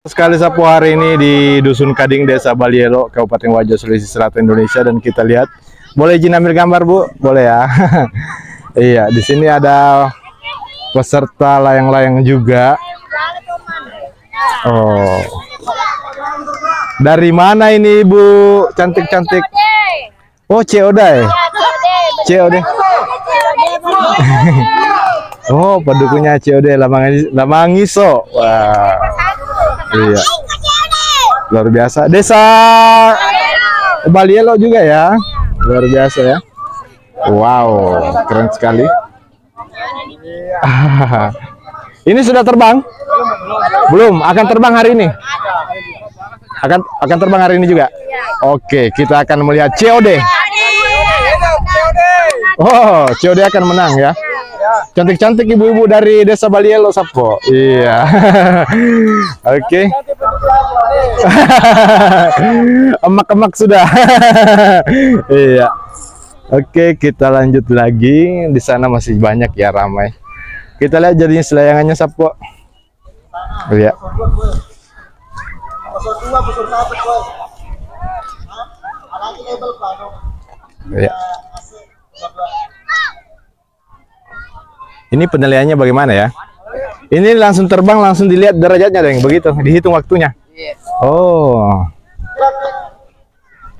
Sekali Sapu hari ini di Dusun Kading, Desa Balielo, Kabupaten Wajo, Sulawesi Selatan, Indonesia, dan kita lihat, boleh izin ambil gambar, Bu? Boleh ya. Iya, di sini ada peserta layang-layang juga. Oh, dari mana ini Ibu cantik-cantik? Oh, COD. COD. Oh, pendukungnya COD Lamangiso. Wah. Iya. Luar biasa. Desa Balielo juga ya. Luar biasa ya. Wow, keren sekali. Ini sudah terbang? Belum, akan terbang hari ini. Akan terbang hari ini juga. Oke, kita akan melihat COD. Oh, COD akan menang ya. Cantik-cantik ibu-ibu dari Desa Balielo, Sapo. Iya. Oke. Emak-emak sudah. Iya. Oke, kita lanjut lagi. Di sana masih banyak ya, ramai. Kita lihat jadinya selayangannya, Sapo. Iya. Iya. Ini penilaiannya bagaimana ya? Ini langsung terbang, langsung dilihat derajatnya, Deng. Begitu, dihitung waktunya. Oh.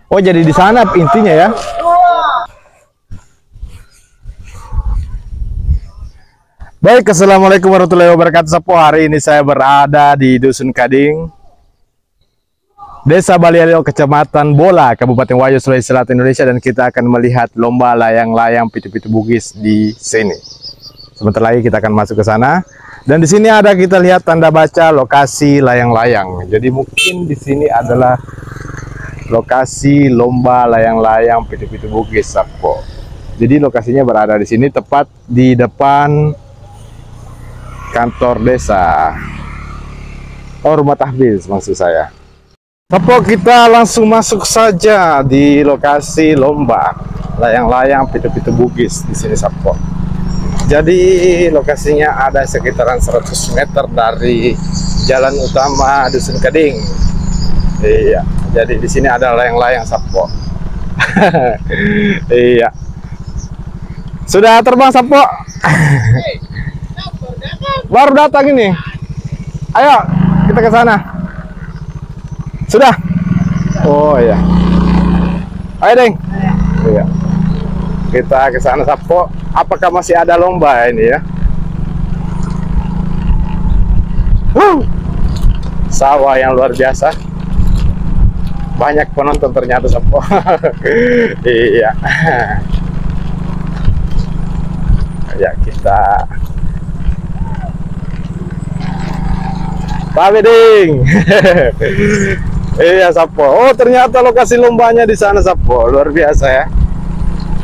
Oh, jadi di sana intinya ya. Baik, assalamualaikum warahmatullahi wabarakatuh. Sapo, hari ini saya berada di Dusun Kading, Desa Balielo, Kecamatan Bola, Kabupaten Wajo, Sulawesi Selatan, Indonesia, dan kita akan melihat lomba layang-layang pitu-pitu Bugis di sini. Sebentar lagi kita akan masuk ke sana. Dan di sini ada, kita lihat tanda baca lokasi layang-layang. Jadi mungkin di sini adalah lokasi lomba layang-layang pitu-pitu Bugis, Sapo. Jadi lokasinya berada di sini, tepat di depan kantor desa. Oh, rumah tahfiz maksud saya. Sapo, kita langsung masuk saja di lokasi lomba layang-layang pitu-pitu Bugis di sini, Sapo. Jadi lokasinya ada sekitaran 100 meter dari jalan utama Dusun Kading. Iya, jadi di sini ada layang-layang, Sapo. Iya. Sudah terbang, Sapo? Baru datang ini. Ayo, kita ke sana. Sudah? Oh iya. Ayo, Deng. Iya. Kita ke sana, Sapo. Apakah masih ada lomba ini ya? Sawah yang luar biasa. Banyak penonton ternyata, Sapo. Iya. Ya, kita Pak Ding. Iya, Sapo. Oh, ternyata lokasi lombanya di sana, Sapo. Luar biasa ya.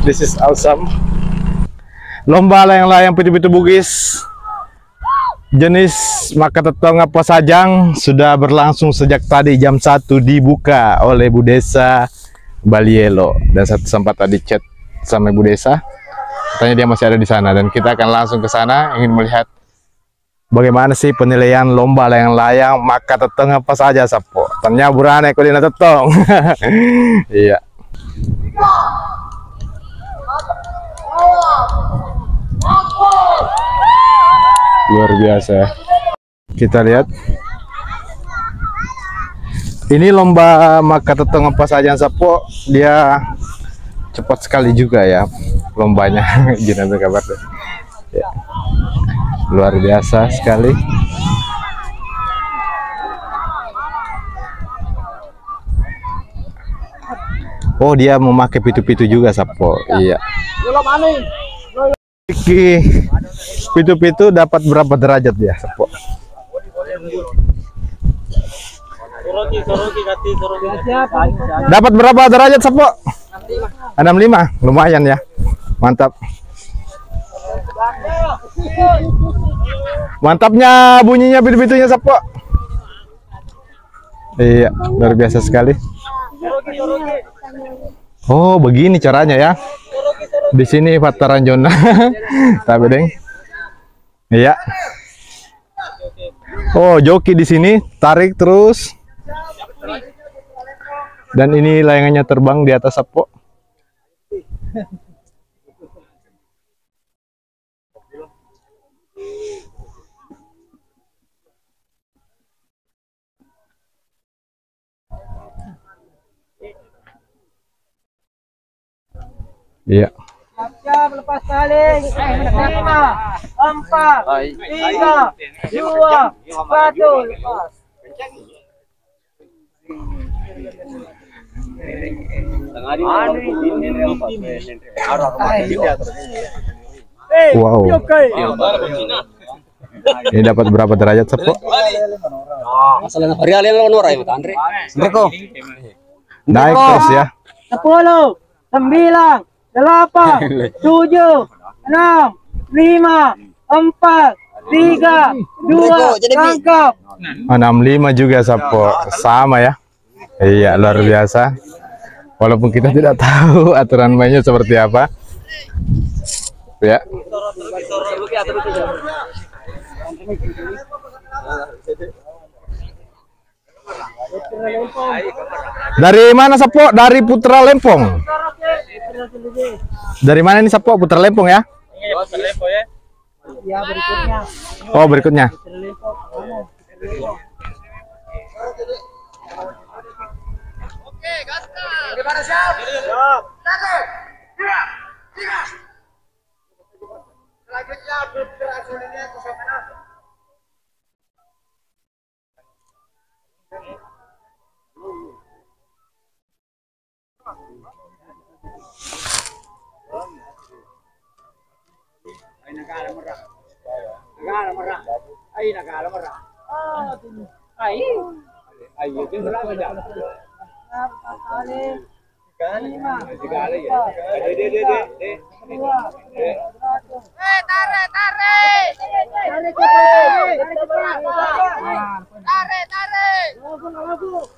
This is awesome. Lomba layang-layang pitu-pitu Bugis jenis Makatetong apa Sajang sudah berlangsung sejak tadi jam 1, dibuka oleh Bu Desa Balielo. Dan satu sempat tadi chat sama Bu Desa, katanya dia masih ada di sana, dan kita akan langsung ke sana ingin melihat bagaimana sih penilaian lomba layang-layang Makatetong apa saja, Sapo. Tanya burane kulina tetong. Iya. Luar biasa. Kita lihat. Ini lomba Makatetong apa saja, Sapo. Dia cepat sekali juga ya lombanya. Gimana kabar? Ya. Luar biasa sekali. Oh, dia memakai pitu-pitu juga, Sapo. Iya. Pitu-pitu dapat berapa derajat dia, Sapo? Dapat berapa derajat, Sapo? 65. Lumayan ya. Mantap. Mantapnya bunyinya pitu-pitunya, Sapo. Iya, luar biasa sekali. Oh, begini caranya ya. Di sini Pataran Jona. Tapi, Deng. Iya. Oh, joki di sini, tarik terus. Dan ini layangannya terbang di atas Sapo. Iya. Siap, lepas tali. 5, 4, 3, 2, 1, lepas. Wow. Ini dapat berapa derajat, Sapo? Naik terus ya. 10, 9, 8, 7, 6, 5, 4, 3, 2, tangkap. 65 juga Sapo, sama ya. Iya, luar biasa. Walaupun kita tidak tahu aturan mainnya seperti apa. Ya. Dari mana Sapo? Dari Putra Lempong. Dari mana ini Sapo? Putra Lempong ya? Ya, berikutnya. Oh, berikutnya.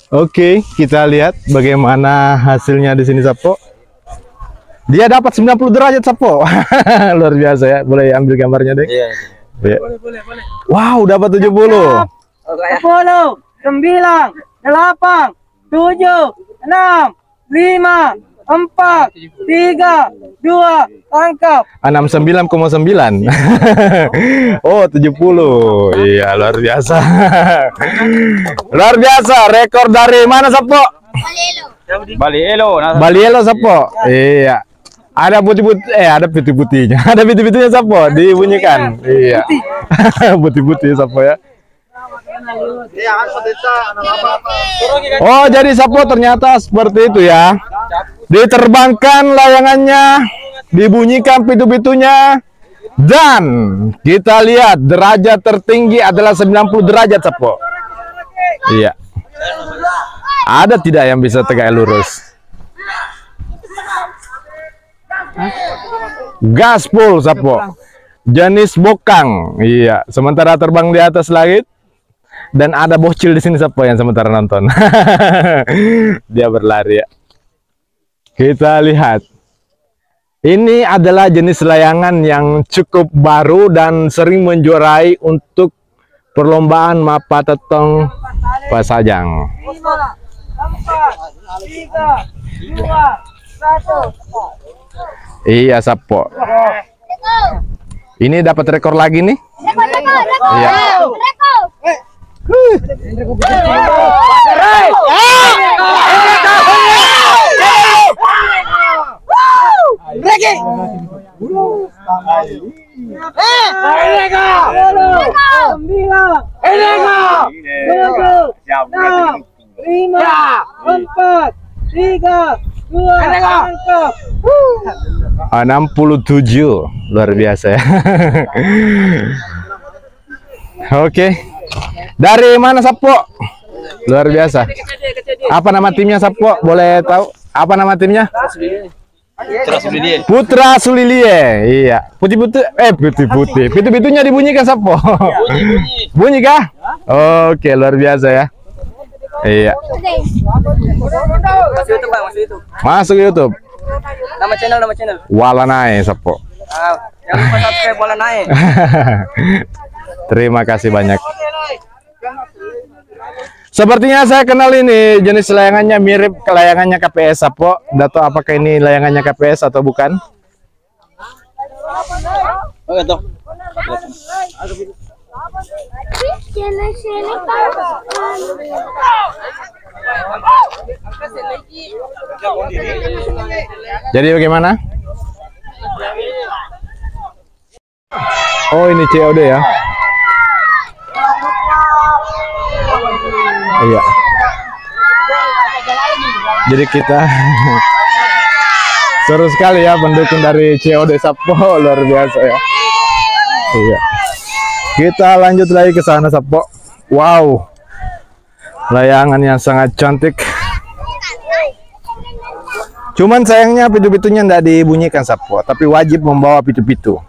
Oke, kita lihat bagaimana hasilnya di sini Sapo. Dia dapat 90 derajat Sapo. Luar biasa ya. Boleh ambil gambarnya, Dek? Iya. Boleh. Wow, dapat 70. 10, 9, 8, 7, 6, 5, 4, 3, 2, tangkap. 69,9. Oh, 70. Iya, luar biasa. Luar biasa. Rekor dari mana Sapo? Balielo Sapo. Iya. Ada putih-putih, ada putih-putihnya. Ada putih-putihnya Sapo, dibunyikan. Iya. Putih-putih Sapo ya. Oh, jadi Sapo ternyata seperti itu ya. Diterbangkan layangannya, dibunyikan pitu-pitunya, dan kita lihat derajat tertinggi adalah 90 derajat Sapo. Iya. Ada tidak yang bisa tegak lurus? Gaspol Sapo, jenis bokang. Iya, sementara terbang di atas langit. Dan ada bocil di sini Sapo yang sementara nonton. Dia berlari ya. Kita lihat. Ini adalah jenis layangan yang cukup baru dan sering menjuarai untuk perlombaan Mapa Tetong Pasajang. 5, 4, 3, 2, 1. Iya Sapo. Ini dapat rekor lagi nih. Iya. Lima, 4, 3, 2, tangkap. 67, luar biasa ya. Oke. Dari mana Sapo? Luar biasa. Apa nama timnya Sapo? Boleh tahu? Apa nama timnya? Putra Sulilie. Iya. Putih-putih, putih-putih. Pitu-pitunya dibunyikan Sapo. Bunyi kah? Oke, luar biasa ya. Iya. Masuk YouTube. Nama channel. Walanai Sapo. Jangan lupa subscribe Walanai. Terima kasih banyak. Sepertinya saya kenal ini jenis layangannya mirip ke layangannya KPS Sapo. Dato apakah ini layangannya KPS atau bukan? Oh, gitu. Jadi bagaimana? Oh, ini COD ya. Iya. Jadi kita seru sekali ya pendukung dari COD Sapo, luar biasa ya. Iya. Kita lanjut lagi ke sana Sapo. Wow. Layangan yang sangat cantik. Cuman sayangnya pitu-pitunya tidak dibunyikan Sapo, tapi wajib membawa pitu-pitu.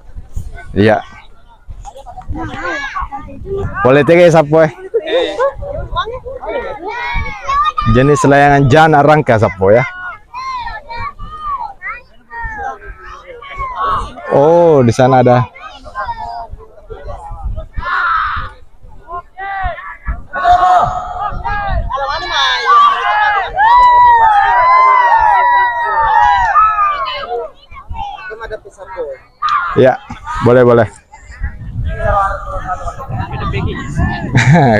Iya. Boleh tege Sapo. Jenis layangan jana rangka Sapo ya. Oh, di sana ada. Ya, boleh.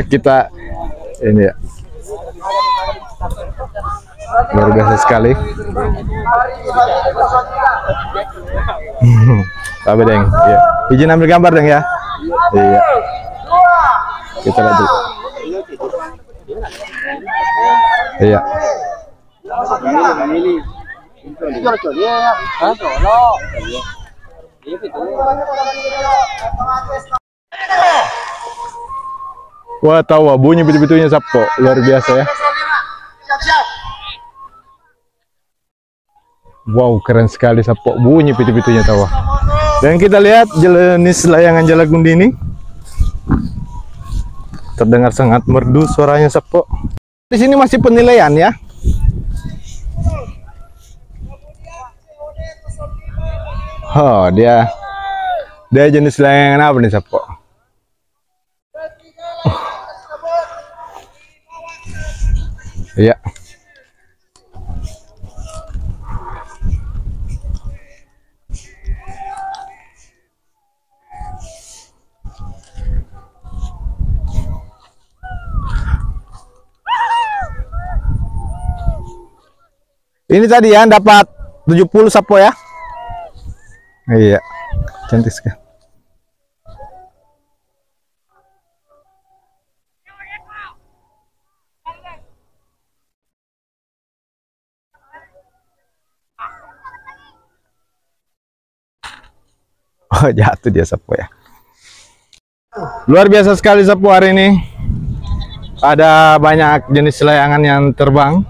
Kita ini ya. Luar biasa sekali. Tapi Deng, ya. Izin ambil gambar Deng ya. Iya. Kita lihat dulu. Iya. Wah, tahu bunyi pitu-pitunya Sapo, luar biasa ya. Wow, keren sekali Sapo, bunyi pitu-pitunya tahu. Dan kita lihat jenis layangan Jalagundi ini. Terdengar sangat merdu suaranya Sapo. Di sini masih penilaian ya. Oh, dia jenis layangan apa nih Sapo? Iya. Ini tadi ya dapat 70 Sapo ya. Iya. Cantik sekali. Oh, jatuh dia Sapo ya. Luar biasa sekali Sapo hari ini. Ada banyak jenis layangan yang terbang.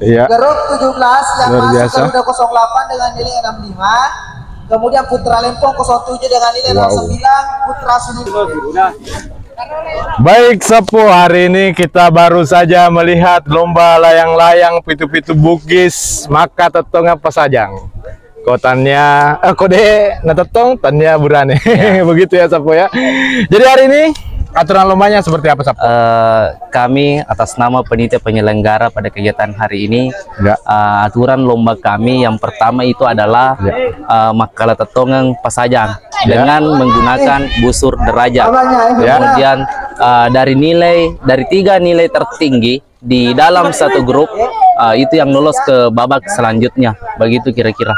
Iya. Garut 17 yang luar masuk biasa. Garuda 08 dengan nilai 65. Kemudian Putra Lempong 07 dengan nilai 69. Putra Sunil. Baik Sapo, hari ini kita baru saja melihat lomba layang-layang pitu-pitu Bugis maka tetonga pasajang. Kotannya kode natetong tanya burane. Begitu ya Sapo ya. Jadi hari ini aturan lombanya seperti apa Sapo? Kami atas nama panitia penyelenggara pada kegiatan hari ini, Ya. aturan lomba kami yang pertama itu adalah makalah tetongan pasajang dengan menggunakan busur derajat. Ya. Kemudian dari 3 nilai tertinggi di dalam satu grup itu yang lolos ke babak selanjutnya. Begitu kira-kira.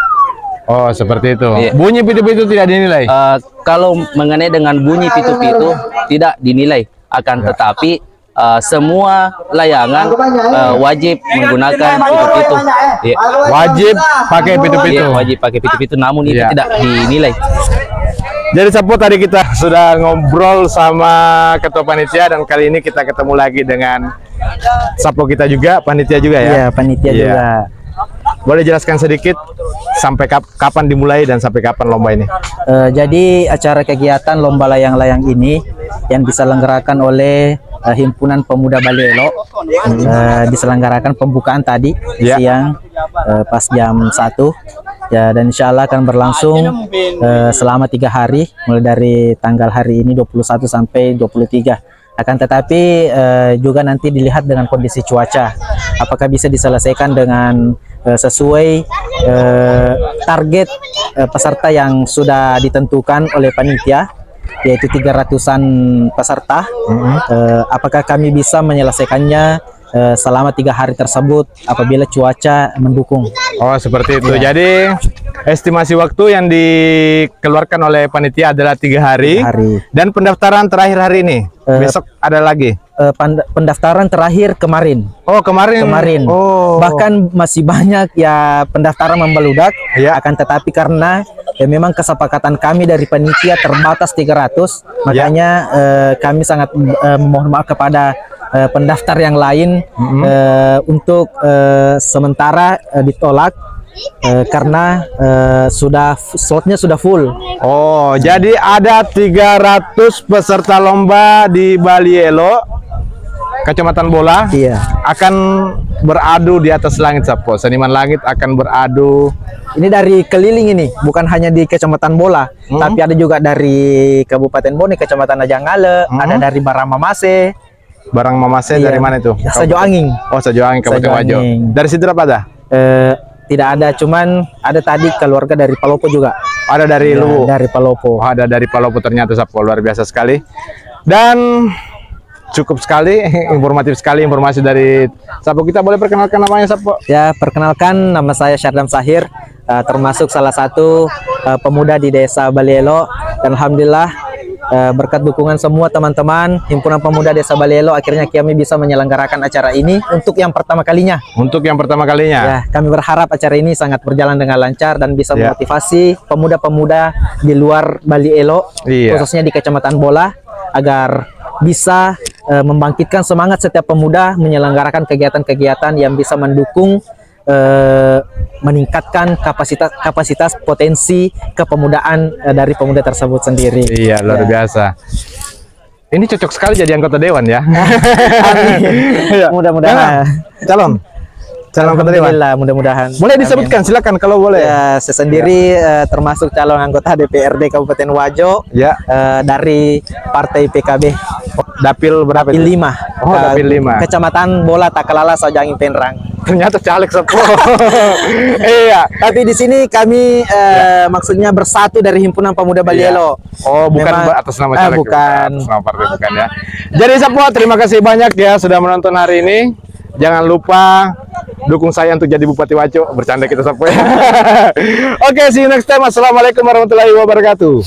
Oh, seperti itu. Iya. Bunyi pitu-pitu tidak dinilai. Kalau mengenai dengan bunyi pitu-pitu tidak dinilai, akan tetapi semua layangan wajib menggunakan pitu-pitu. Iya. Wajib pakai pitu-pitu. Iya, wajib pakai pitu-pitu, namun itu Iya. tidak dinilai. Jadi Sapo, tadi kita sudah ngobrol sama ketua panitia dan kali ini kita ketemu lagi dengan Sapo kita juga, panitia juga ya. Iya, panitia Iya. juga. Boleh jelaskan sedikit sampai kapan dimulai dan sampai kapan lomba ini? Jadi acara kegiatan lomba layang-layang ini yang diselenggarakan oleh Himpunan Pemuda Bali Elo, diselenggarakan pembukaan tadi Ya. siang pas jam 1 ya, dan insya Allah akan berlangsung selama 3 hari mulai dari tanggal hari ini 21 sampai 23. Akan tetapi juga nanti dilihat dengan kondisi cuaca, apakah bisa diselesaikan dengan sesuai target peserta yang sudah ditentukan oleh panitia, yaitu 300-an peserta. Apakah kami bisa menyelesaikannya selama 3 hari tersebut apabila cuaca mendukung. Oh, seperti itu. Ya. Jadi estimasi waktu yang dikeluarkan oleh panitia adalah 3 hari. 3 hari. Dan pendaftaran terakhir hari ini. Besok ada lagi. Pendaftaran terakhir kemarin. Oh, kemarin. Oh. Bahkan masih banyak ya pendaftaran membeludak. Ya. Akan tetapi karena memang kesepakatan kami dari panitia terbatas 300, makanya kami sangat mohon maaf kepada pendaftar yang lain untuk sementara ditolak karena slotnya sudah full. Oh, jadi ada 300 peserta lomba di Balielo, Kecamatan Bola. Iya. Akan beradu di atas langit, Sapo. Seniman langit akan beradu. Ini dari keliling ini, bukan hanya di Kecamatan Bola, tapi ada juga dari Kabupaten Bone, Kecamatan Ajangale, ada dari Baramamase. Barang Mamase Iya. dari mana itu? Sajoanging. Oh, Sajoanging, Kabupaten Wajo. Sajoanging. Dari situ apa ada? Tidak ada, cuman ada tadi keluarga dari Palopo juga. Ada dari Ya, Luwu. dari Palopo. Oh, ada dari Palopo ternyata, Sapo. Luar biasa sekali. Dan cukup sekali, informatif sekali informasi dari Sapo. Kita boleh perkenalkan namanya, Sapo? Ya, perkenalkan, nama saya Syardam Sahir, termasuk salah satu pemuda di Desa Balielo. Dan alhamdulillah berkat dukungan semua teman-teman Himpunan Pemuda Desa Balielo, akhirnya kami bisa menyelenggarakan acara ini untuk yang pertama kalinya. Untuk yang pertama kalinya. Ya, kami berharap acara ini sangat berjalan dengan lancar dan bisa Ya. memotivasi pemuda-pemuda di luar Balielo, Iya. khususnya di Kecamatan Bola, agar bisa membangkitkan semangat setiap pemuda menyelenggarakan kegiatan-kegiatan yang bisa mendukung meningkatkan kapasitas potensi kepemudaan dari pemuda tersebut sendiri. Iya, luar Ya. biasa. Ini cocok sekali jadi anggota dewan ya. Amin. Iya. Mudah-mudahan. Calon anggota dewan. Alhamdulillah, mudah-mudahan. Boleh disebutkan, silakan kalau boleh. Ya, saya sendiri termasuk calon anggota DPRD Kabupaten Wajo Ya. dari Partai PKB. Dapil berapa Dapil itu? 5. Oh, Dapil 5. Kecamatan Bola Takalala, Sajoanging, Penrang. Ternyata caleg, Sapo. Iya. Tapi di sini kami maksudnya bersatu dari Himpunan Pemuda Balielo. Oh, bukan Memang- atas nama caleg. bukan. Atas nama partai bukan ya. Jadi Sapo, terima kasih banyak ya sudah menonton hari ini. Jangan lupa dukung saya untuk jadi Bupati Wajo. Bercanda kita, Sapo ya. Oke, see you next time. Assalamualaikum warahmatullahi wabarakatuh.